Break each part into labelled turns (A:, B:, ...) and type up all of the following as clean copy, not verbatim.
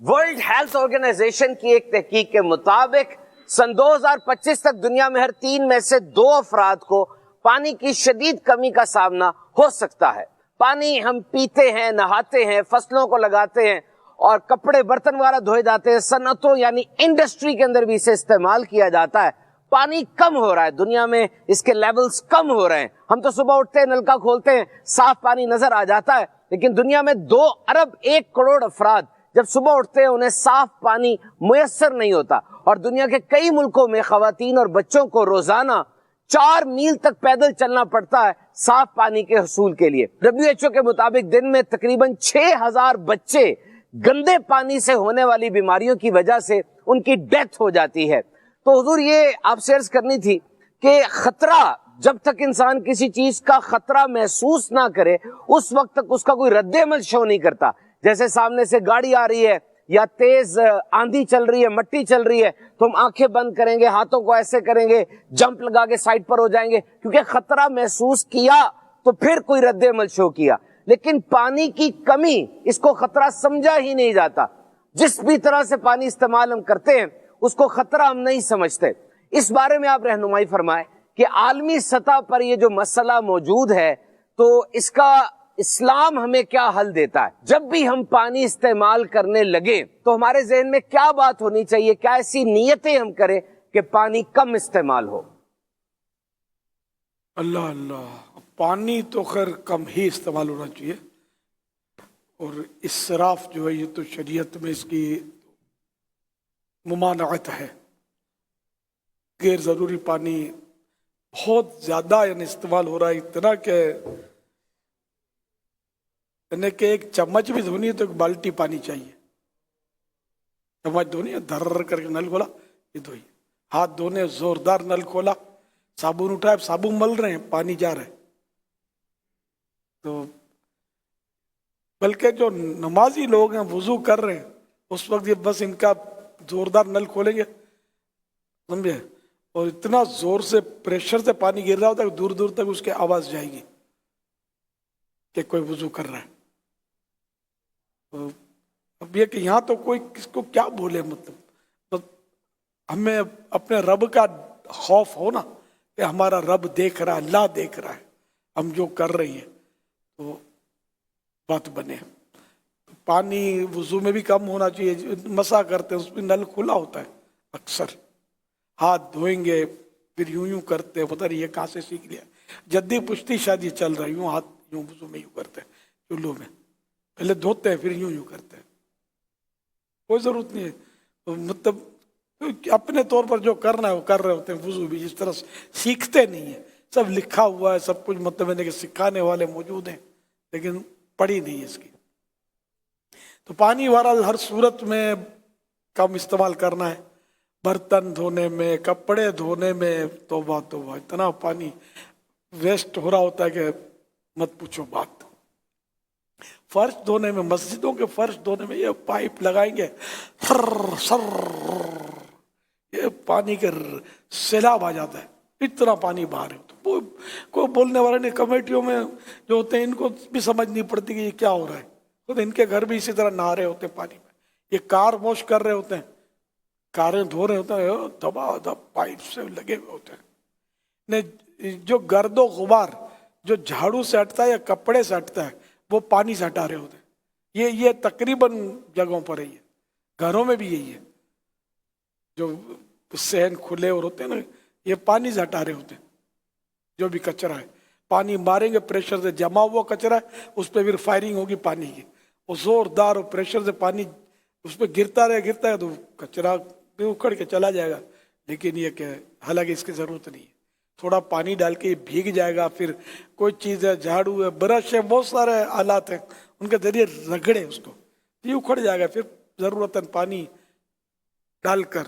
A: World health organization کی ایک تحقیق کے مطابق سن 2025 تک دنیا میں ہر 3 میں سے 2 افراد کو پانی کی شدید کمی کا سامنا ہو سکتا ہے۔ پانی ہم پیتے ہیں، نہاتے ہیں، فصلوں کو لگاتے ہیں اور کپڑے برتن وغیرہ دھوئے جاتے ہیں، صنعتوں یعنی انڈسٹری کے اندر بھی اسے استعمال کیا جاتا ہے۔ پانی کم ہو رہا ہے دنیا میں، اس کے لیولز کم ہو رہے ہیں۔ ہم تو صبح اٹھتے ہیں، نلکا کھولتے ہیں، صاف پانی نظر آ جاتا ہے، لیکن دنیا میں 2 ارب 1 کروڑ افراد جب صبح اٹھتے ہیں انہیں صاف پانی میسر نہیں ہوتا، اور دنیا کے کئی ملکوں میں خواتین اور بچوں کو روزانہ 4 میل تک پیدل چلنا پڑتا ہے صاف پانی کے حصول کے لیے۔ WHO کے مطابق دن میں تقریباً 6000 بچے گندے پانی سے ہونے والی بیماریوں کی وجہ سے ان کی ڈیتھ ہو جاتی ہے۔ تو حضور یہ آپ سے عرض کرنی تھی کہ خطرہ، جب تک انسان کسی چیز کا خطرہ محسوس نہ کرے اس وقت تک اس کا کوئی رد عمل شو نہیں کرتا۔ جیسے سامنے سے گاڑی آ رہی ہے یا تیز آندھی چل رہی ہے، مٹی چل رہی ہے، تو ہم آنکھیں بند کریں گے، ہاتھوں کو ایسے کریں گے، جمپ لگا کے سائڈ پر ہو جائیں گے، کیونکہ خطرہ محسوس کیا تو پھر کوئی رد عمل شو کیا۔ لیکن پانی کی کمی، اس کو خطرہ سمجھا ہی نہیں جاتا۔ جس بھی طرح سے پانی استعمال ہم کرتے ہیں اس کو خطرہ ہم نہیں سمجھتے۔ اس بارے میں آپ رہنمائی فرمائیں کہ عالمی سطح پر یہ جو مسئلہ موجود ہے تو اس کا اسلام ہمیں کیا حل دیتا ہے؟ جب بھی ہم پانی استعمال کرنے لگے تو ہمارے ذہن میں کیا بات ہونی چاہیے، کیا ایسی نیتیں ہم کریں کہ پانی کم استعمال ہو؟
B: اللہ اللہ، پانی تو خیر کم ہی استعمال ہونا چاہیے، اور اسراف جو ہے یہ تو شریعت میں اس کی ممانعت ہے۔ غیر ضروری پانی بہت زیادہ استعمال ہو رہا ہے، اتنا کہ کہ ایک چمچ بھی دھونی ہے تو ایک بالٹی پانی چاہیے۔ چمچ دھونی ہے، دھر کر کے نل کھولا، یہ دھوئی۔ ہاتھ دھونے، زوردار نل کھولا، صابن اٹھایا، صابن مل رہے ہیں، پانی جا رہا ہے۔ تو بلکہ جو نمازی لوگ ہیں وضو کر رہے ہیں اس وقت یہ بس ان کا زوردار نل کھولیں گے، سمجھے، اور اتنا زور سے پریشر سے پانی گر رہا ہوتا ہے کہ دور دور تک اس کی آواز جائے گی کہ کوئی وضو کر رہا ہے۔ اب یہ کہ یہاں تو کوئی کس کو کیا بولے، مطلب ہمیں اپنے رب کا خوف ہو نا کہ ہمارا رب دیکھ رہا ہے، اللہ دیکھ رہا ہے ہم جو کر رہے ہیں، تو بات بنے۔ پانی وضو میں بھی کم ہونا چاہیے، مسا کرتے ہیں اس میں نل کھلا ہوتا ہے، اکثر ہاتھ دھوئیں گے پھر یوں کرتے ہیں، پتہ نہیں یہ کہاں سے سیکھ لیا، جدی پشتی شادی چل رہا ہے، یوں ہاتھ یوں وضو میں یوں کرتے ہیں، چلو میں پہلے دھوتے ہیں پھر یوں کرتے ہیں، کوئی ضرورت نہیں ہے۔ مطلب اپنے طور پر جو کرنا ہے وہ کر رہے ہوتے ہیں۔ وضو بھی اس طرح سیکھتے نہیں ہیں، سب لکھا ہوا ہے، سب کچھ مطلب ہے کہ سکھانے والے موجود ہیں لیکن پڑھی نہیں ہے اس کی۔ تو پانی بہرحال ہر صورت میں کم استعمال کرنا ہے، برتن دھونے میں، کپڑے دھونے میں، توبہ توبہ اتنا پانی ویسٹ ہو رہا ہوتا ہے کہ مت پوچھو بات۔ فرش دھونے میں، مسجدوں کے فرش دھونے میں یہ پائپ لگائیں گے، یہ پانی کے سیلاب آ جاتا ہے، اتنا پانی باہر ہے۔ تو کوئی بولنے والے نہیں، کمیٹیوں میں جو ہوتے ہیں ان کو بھی سمجھ نہیں پڑتی کہ یہ کیا ہو رہا ہے، تو ان کے گھر بھی اسی طرح نہا رہے ہوتے ہیں پانی میں، یہ کار واش کر رہے ہوتے ہیں، کاریں دھو رہے ہوتے ہیں، دبا دب پائپ سے لگے ہوئے ہوتے ہیں۔ جو گرد و غبار جو جھاڑو سے ہٹتا ہے یا کپڑے سے ہٹتا ہے وہ پانی سے ہٹا رہے ہوتے ہیں۔ یہ تقریباً جگہوں پر ہے، یہ گھروں میں بھی یہی ہے، جو صحن کھلے اور ہوتے ہیں نا، یہ پانی سے ہٹا رہے ہوتے ہیں جو بھی کچرا ہے۔ پانی ماریں گے پریشر سے، جمع ہوا کچرا ہے اس پہ پھر فائرنگ ہوگی پانی کی، وہ زوردار اور پریشر سے پانی اس پہ گرتا ہے تو کچرا بھی اکھڑ کے چلا جائے گا۔ لیکن یہ کہ حالانکہ اس کی ضرورت نہیں ہے، تھوڑا پانی ڈال کے یہ بھیگ جائے گا، پھر کوئی چیز ہے، جھاڑو ہے، برش ہے، بہت سارے آلات ہیں ان کے ذریعے رگڑے اس کو، یہ اکھڑ جائے گا۔ پھر ضرورتاً پانی ڈال کر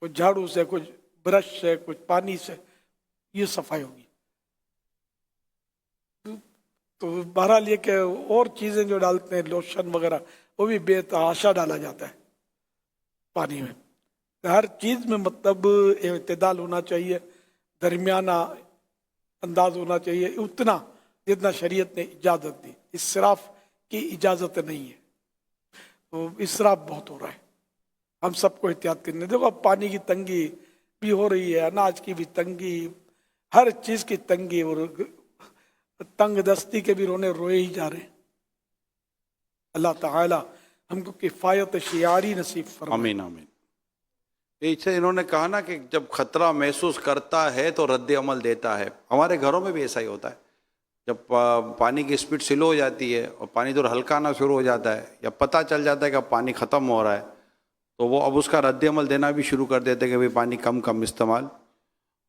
B: کچھ جھاڑو سے، کچھ برش سے، کچھ پانی سے یہ صفائی ہوگی۔ تو بہرحال یہ کہ اور چیزیں جو ڈالتے ہیں لوشن وغیرہ وہ بھی بے تحاشا ڈالا جاتا ہے پانی میں۔ ہر چیز میں مطلب اعتدال ہونا چاہیے، درمیانہ انداز ہونا چاہیے، اتنا جتنا شریعت نے اجازت دی، اسراف کی اجازت نہیں ہے۔ تو اسراف بہت ہو رہا ہے. ہم سب کو احتیاط کرنے. دیکھو اب پانی کی تنگی بھی ہو رہی ہے, اناج کی بھی تنگی, ہر چیز کی تنگی, اور تنگ دستی کے بھی روئے ہی جا رہے ہیں. اللہ تعالی ہم کو کفایت شعاری نصیب فرمائے.
C: آمین آمین. اسے انہوں نے کہا نا کہ جب خطرہ محسوس کرتا ہے تو رد عمل دیتا ہے. ہمارے گھروں میں بھی ایسا ہی ہوتا ہے. جب پانی کی اسپیڈ سلو ہو جاتی ہے اور پانی دور ہلکا آنا شروع ہو جاتا ہے, یا پتہ چل جاتا ہے کہ اب پانی ختم ہو رہا ہے, تو وہ اب اس کا رد عمل دینا بھی شروع کر دیتے ہیں کہ بھئی پانی کم کم استعمال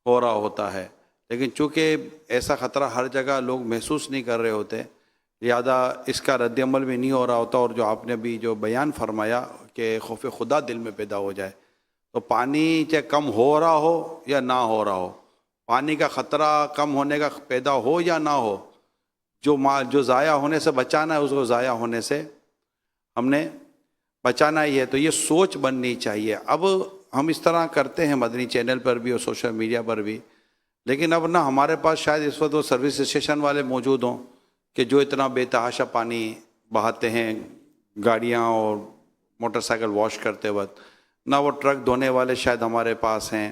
C: ہو رہا ہوتا ہے. لیکن چونکہ ایسا خطرہ ہر جگہ لوگ محسوس نہیں کر رہے ہوتے, لہذا اس کا رد عمل بھی نہیں ہو رہا ہوتا. اور جو آپ نے بھی جو بیان فرمایا کہ خوف خدا دل میں پیدا ہو جائے, تو پانی چاہے کم ہو رہا ہو یا نہ ہو رہا ہو, پانی کا خطرہ کم ہونے کا پیدا ہو یا نہ ہو, جو ضائع ہونے سے بچانا ہے اس کو ضائع ہونے سے ہم نے بچانا ہی ہے. تو یہ سوچ بننی چاہیے. اب ہم اس طرح کرتے ہیں مدنی چینل پر بھی اور سوشل میڈیا پر بھی, لیکن اب نہ ہمارے پاس شاید اس وقت وہ سروس اسٹیشن والے موجود ہوں کہ جو اتنا بے تحاشا پانی بہاتے ہیں گاڑیاں اور موٹر سائیکل واش کرتے وقت, نہ وہ ٹرک دھونے والے شاید ہمارے پاس ہیں,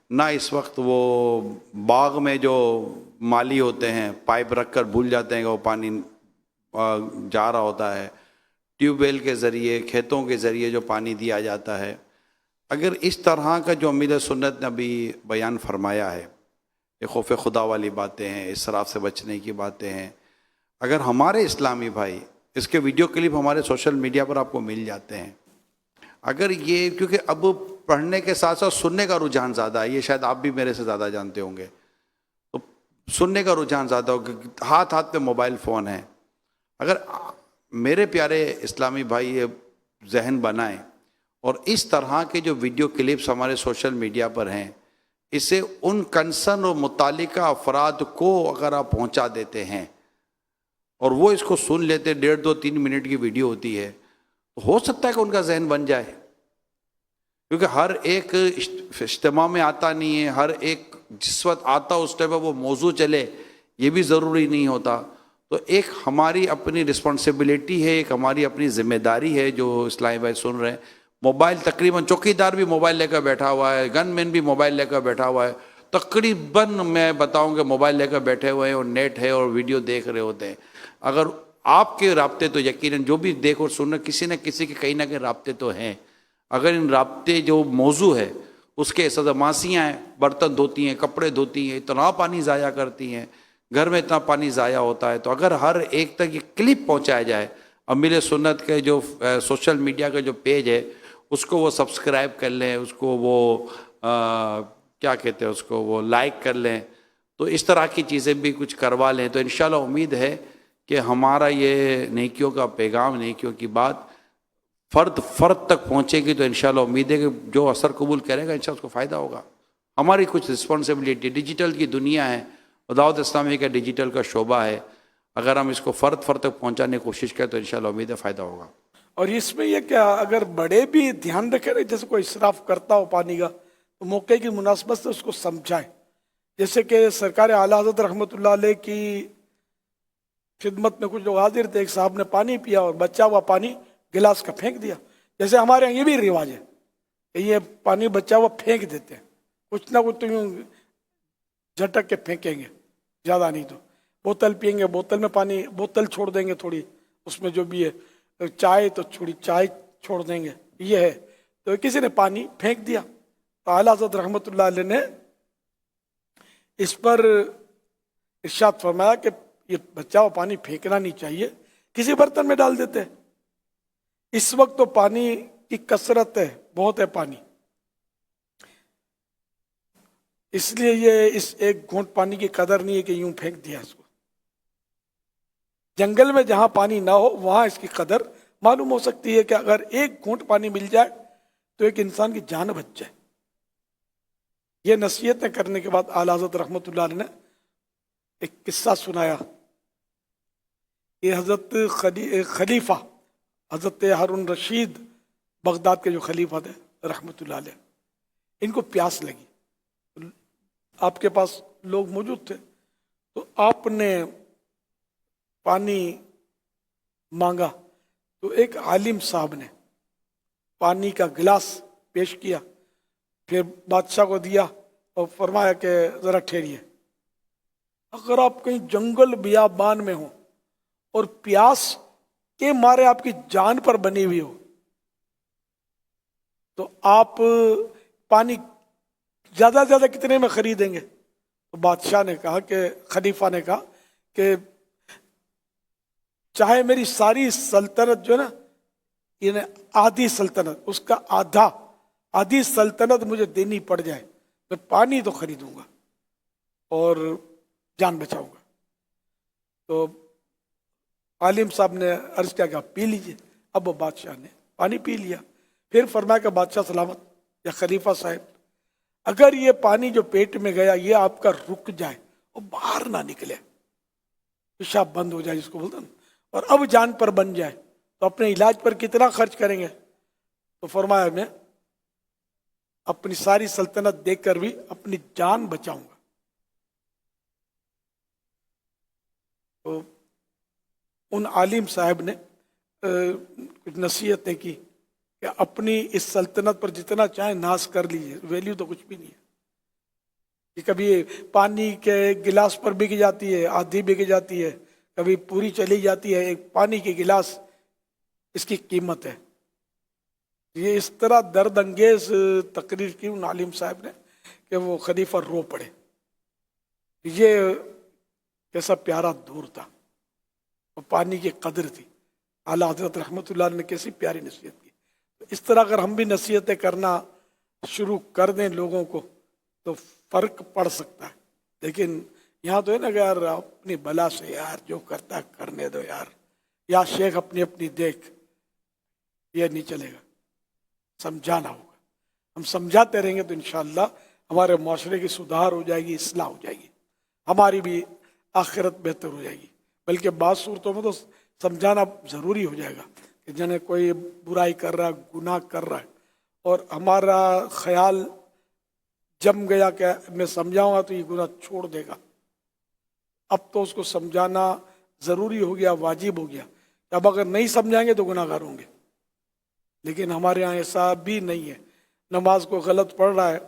C: نہ اس وقت وہ باغ میں جو مالی ہوتے ہیں پائپ رکھ کر بھول جاتے ہیں کہ وہ پانی جا رہا ہوتا ہے. ٹیوب ویل کے ذریعے, کھیتوں کے ذریعے جو پانی دیا جاتا ہے, اگر اس طرح کا جو امیر سنت نے ابھی بیان فرمایا ہے, یہ خوف خدا والی باتیں ہیں, اسراف سے بچنے کی باتیں ہیں, اگر ہمارے اسلامی بھائی اس کے ویڈیو کلپ ہمارے سوشل میڈیا پر آپ کو مل جاتے ہیں, اگر یہ, کیونکہ اب پڑھنے کے ساتھ ساتھ سننے کا رجحان زیادہ ہے, یہ شاید آپ بھی میرے سے زیادہ جانتے ہوں گے, تو سننے کا رجحان زیادہ ہوگا, ہاتھ ہاتھ پہ موبائل فون ہے. اگر میرے پیارے اسلامی بھائی یہ ذہن بنائیں اور اس طرح کے جو ویڈیو کلپس ہمارے سوشل میڈیا پر ہیں, اسے ان کنسرن اور متعلقہ افراد کو اگر آپ پہنچا دیتے ہیں اور وہ اس کو سن لیتے, 1.5 2 3 منٹ کی ویڈیو ہوتی ہے, ہو سکتا ہے کہ ان کا ذہن بن جائے. کیونکہ ہر ایک اجتماع میں آتا نہیں ہے, ہر ایک جس وقت آتا اس ٹائم وہ موضوع چلے, یہ بھی ضروری نہیں ہوتا. تو ایک ہماری اپنی رسپانسبلٹی ہے, ایک ہماری اپنی ذمہ داری ہے. جو اسلامی بھائی سن رہے ہیں, موبائل تقریباً چوکیدار بھی موبائل لے کر بیٹھا ہوا ہے, گن مین بھی موبائل لے کر بیٹھا ہوا ہے, تقریباً میں بتاؤں کہ موبائل لے کر بیٹھے ہوئے ہیں اور نیٹ ہے اور ویڈیو دیکھ رہے ہوتے ہیں. اگر آپ کے رابطے تو یقیناً جو بھی دیکھ اور سن رہے, کسی نہ کسی کے کہیں نہ کہیں رابطے تو ہیں. اگر ان رابطے جو موضوع ہے اس کے سزا ماسیاں ہیں, برتن دھوتی ہیں, کپڑے دھوتی ہیں, اتنا پانی ضائع کرتی ہیں, گھر میں اتنا پانی ضائع ہوتا ہے, تو اگر ہر ایک تک یہ کلپ پہنچایا جائے, امیر سنت کے جو سوشل میڈیا کا جو پیج ہے اس کو وہ سبسکرائب کر لیں, اس کو وہ کیا کہتے ہیں اس کو وہ لائک کر لیں, تو اس طرح کی چیزیں بھی کچھ کروا لیں, تو انشاءاللہ امید ہے کہ ہمارا یہ نیکیوں کا پیغام, نیکیوں کی بات فرد تک پہنچے گی. تو انشاءاللہ امید ہے کہ جو اثر قبول کرے گا انشاءاللہ اس کو فائدہ ہوگا. ہماری کچھ رسپانسبلٹی, ڈیجیٹل کی دنیا ہے, دعوت اسلامی کا ڈیجیٹل کا شعبہ ہے, اگر ہم اس کو فرد تک پہنچانے کی کوشش کریں تو انشاءاللہ امید ہے فائدہ ہوگا.
B: اور اس میں یہ کیا, اگر بڑے بھی دھیان رکھیں, جیسے کوئی اسراف کرتا ہو پانی کا, تو موقع کی مناسبت سے اس کو سمجھائیں. جیسے کہ سرکار اعلیٰ حضرت رحمۃ اللہ علیہ کی خدمت میں کچھ لوگ حاضر تھے, ایک صاحب نے پانی پیا اور بچا ہوا پانی گلاس کا پھینک دیا. جیسے ہمارے یہاں یہ بھی رواج ہے کہ یہ پانی بچا ہوا پھینک دیتے ہیں, کچھ نہ کچھ تو یوں جھٹک کے پھینکیں گے, زیادہ نہیں تو بوتل پئیں گے, بوتل میں پانی, بوتل چھوڑ دیں گے تھوڑی, اس میں جو بھی ہے, چائے تو تھوڑی چائے چھوڑ دیں گے, یہ ہے. تو کسی نے پانی پھینک دیا, تو اعلیٰ حضرت رحمۃ اللہ علیہ نے اس پر ارشاد فرمایا کہ یہ بچا ہوا پانی پھینکنا نہیں چاہیے, کسی برتن میں ڈال دیتے. اس وقت تو پانی کی کثرت ہے, بہت ہے پانی, اس لیے یہ اس ایک گھونٹ پانی کی قدر نہیں ہے کہ یوں پھینک دیا اس کو. جنگل میں جہاں پانی نہ ہو وہاں اس کی قدر معلوم ہو سکتی ہے کہ اگر ایک گھونٹ پانی مل جائے تو ایک انسان کی جان بچ جائے. یہ نصیحتیں کرنے کے بعد اعلیٰ حضرت رحمۃ اللہ علیہ نے ایک قصہ سنایا. یہ حضرت خلیفہ حضرت ہارون رشید بغداد کے جو خلیفہ تھے رحمۃ اللہ علیہ, ان کو پیاس لگی, آپ کے پاس لوگ موجود تھے, تو آپ نے پانی مانگا, تو ایک عالم صاحب نے پانی کا گلاس پیش کیا، پھر بادشاہ کو دیا اور فرمایا کہ ذرا ٹھہریے، اگر آپ کہیں جنگل بیابان میں ہوں اور پیاس کے مارے آپ کی جان پر بنی ہوئی ہو تو آپ پانی زیادہ سے زیادہ کتنے میں خریدیں گے؟ تو بادشاہ نے کہا کہ خلیفہ نے کہا کہ چاہے میری ساری سلطنت جو ہے نا، یعنی آدھی سلطنت، اس کا آدھی سلطنت مجھے دینی پڑ جائے، میں پانی تو خریدوں گا اور جان بچاؤں گا۔ تو عالم صاحب نے عرض کیا کہ آپ پی لیجئے۔ اب وہ بادشاہ نے پانی پی لیا، پھر فرمایا کہ بادشاہ سلامت یا خلیفہ صاحب، اگر یہ پانی جو پیٹ میں گیا یہ آپ کا رک جائے اور باہر نہ نکلے، پیشاب بند ہو جائے جس کو بولتے ہیں، اور اب جان پر بن جائے تو اپنے علاج پر کتنا خرچ کریں گے؟ تو فرمایا میں اپنی ساری سلطنت دے کر بھی اپنی جان بچاؤں گا۔ تو ان عالم صاحب نے کچھ نصیحتیں کی کہ اپنی اس سلطنت پر جتنا چاہیں ناز کر لیجیے، ویلیو تو کچھ بھی نہیں ہے، کہ کبھی پانی کے گلاس پر بک جاتی ہے، آدھی بک جاتی ہے، کبھی پوری چلی جاتی ہے، ایک پانی کے گلاس اس کی قیمت ہے۔ یہ اس طرح درد انگیز تقریر کی ان عالم صاحب نے کہ وہ خلیفہ رو پڑے۔ یہ کیسا پیارا دور تھا، اور پانی کی قدر تھی۔ اعلیٰ حضرت رحمۃ اللہ نے کیسی پیاری نصیحت کی۔ اس طرح اگر ہم بھی نصیحتیں کرنا شروع کر دیں لوگوں کو تو فرق پڑ سکتا ہے، لیکن یہاں تو ہے نا کہ یار اپنی بلا سے یار جو کرتا ہے کرنے دو یار، یا شیخ اپنی اپنی دیکھ، یہ نہیں چلے گا، سمجھانا ہوگا۔ ہم سمجھاتے رہیں گے تو انشاءاللہ ہمارے معاشرے کی سدھار ہو جائے گی، اصلاح ہو جائے گی، ہماری بھی آخرت بہتر ہو جائے گی۔ بلکہ بعض صورتوں میں تو سمجھانا ضروری ہو جائے گا کہ جنہیں کوئی برائی کر رہا ہے، گناہ کر رہا ہے، اور ہمارا خیال جم گیا کہ میں سمجھاؤں گا تو یہ گناہ چھوڑ دے گا، اب تو اس کو سمجھانا ضروری ہو گیا، واجب ہو گیا۔ اب اگر نہیں سمجھائیں گے تو گناہ گار ہوں گے، لیکن ہمارے یہاں ایسا بھی نہیں ہے۔ نماز کو غلط پڑھ رہا ہے،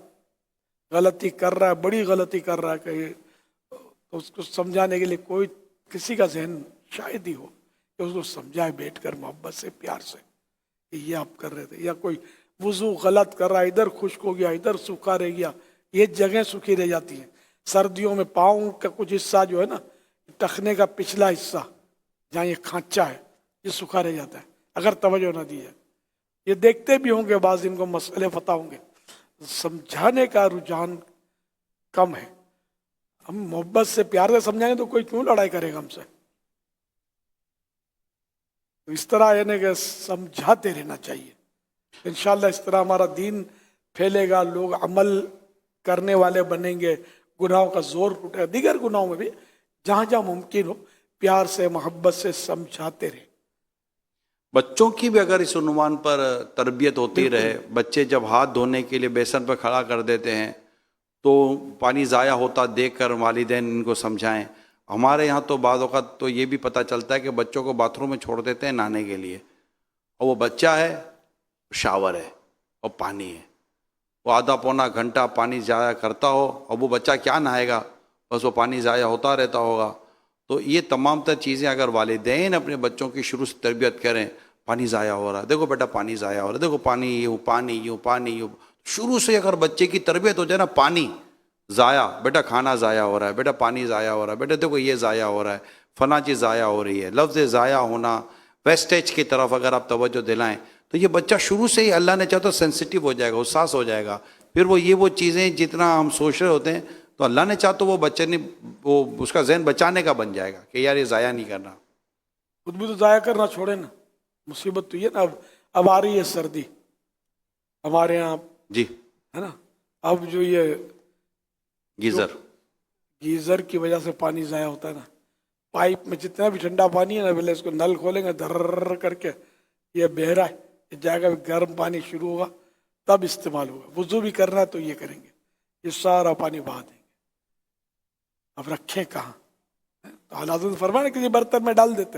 B: غلطی کر رہا ہے، بڑی غلطی کر رہا ہے کہ تو اس کو سمجھانے کے لیے کوئی کسی کا ذہن شاید ہی ہو کہ اس کو سمجھائے بیٹھ کر محبت سے، پیار سے کہ یہ آپ کر رہے تھے، یا کوئی وضو غلط کر رہا ہے، ادھر خشک ہو گیا ادھر سوکھا رہ گیا، یہ جگہیں سوکھی رہ جاتی ہیں۔ سردیوں میں پاؤں کا کچھ حصہ جو ہے نا، ٹخنے کا پچھلا حصہ جہاں یہ کھانچا ہے، یہ سوکھا رہ جاتا ہے اگر توجہ نہ دی جائے۔ یہ دیکھتے بھی ہوں گے، بعض ان کو مسئلے پتہ ہوں گے، سمجھانے کا رجحان کم ہے۔ ہم محبت سے پیار سے سمجھائیں گے تو کوئی کیوں لڑائی کرے گا ہم سے؟ تو اس طرح یعنی کہ سمجھاتے رہنا چاہیے۔ انشاءاللہ اس طرح ہمارا دین پھیلے گا، لوگ عمل کرنے والے بنیں گے، گناہوں کا زور ٹوٹے گا۔ دیگر گناہوں میں بھی جہاں جہاں ممکن ہو پیار سے، محبت سے سمجھاتے رہیں۔
C: بچوں کی بھی اگر اس عنوان پر تربیت ہوتی رہے، بچے جب ہاتھ دھونے کے لیے بیسن پہ کھڑا کر دیتے ہیں تو پانی ضائع ہوتا دیکھ کر والدین ان کو سمجھائیں۔ ہمارے یہاں تو بعض اوقات تو یہ بھی پتہ چلتا ہے کہ بچوں کو باتھ روم میں چھوڑ دیتے ہیں نہانے کے لیے، اور وہ بچہ ہے، شاور ہے اور پانی ہے، وہ آدھا پونا گھنٹہ پانی ضائع کرتا ہو، اور وہ بچہ کیا نہائے گا، بس وہ پانی ضائع ہوتا رہتا ہوگا۔ تو یہ تمام تر چیزیں اگر والدین اپنے بچوں کی شروع سے تربیت کریں، پانی ضائع ہو رہا ہے، دیکھو بیٹا پانی ضائع ہو رہا ہے، دیکھو پانی یوں، پانی یوں، پانی یوں، شروع سے اگر بچے کی تربیت ہو جائے نا، پانی ضائع، بیٹا کھانا ضائع ہو رہا ہے، بیٹا پانی ضائع ہو رہا ہے، بیٹا دیکھو یہ ضائع ہو رہا ہے، فلاں چیز ضائع ہو رہی ہے، لفظ ضائع ہونا، ویسٹیج کی طرف اگر آپ توجہ دلائیں تو یہ بچہ شروع سے ہی اللہ نے چاہا تو سینسٹیو ہو جائے گا، حساس ہو جائے گا۔ پھر وہ چیزیں جتنا ہم سوچ رہے ہوتے ہیں تو اللہ نے چاہا تو وہ بچے نے وہ اس کا ذہن بچانے کا بن جائے گا کہ یار یہ ضائع نہیں کرنا۔
B: خود بھی تو ضائع کرنا چھوڑے نا، مصیبت تو یہ نا، اب آ رہی ہے سردی ہمارے یہاں
C: جی
B: ہے نا، اب جو یہ گیزر کی وجہ سے پانی ضائع ہوتا ہے نا، پائپ میں جتنا بھی ٹھنڈا پانی ہے نا، پہلے اس کو نل کھولیں گے دھر کر کے، یہ بہہ رہا ہے، یہ جائے گا، گرم پانی شروع ہوگا تب استعمال ہوگا۔ وضو بھی کرنا ہے تو یہ کریں گے، یہ سارا پانی بہا دیں گے، اب رکھیں کہاں؟ تو حضرت فرمایا کسی برتن میں ڈال دیتے۔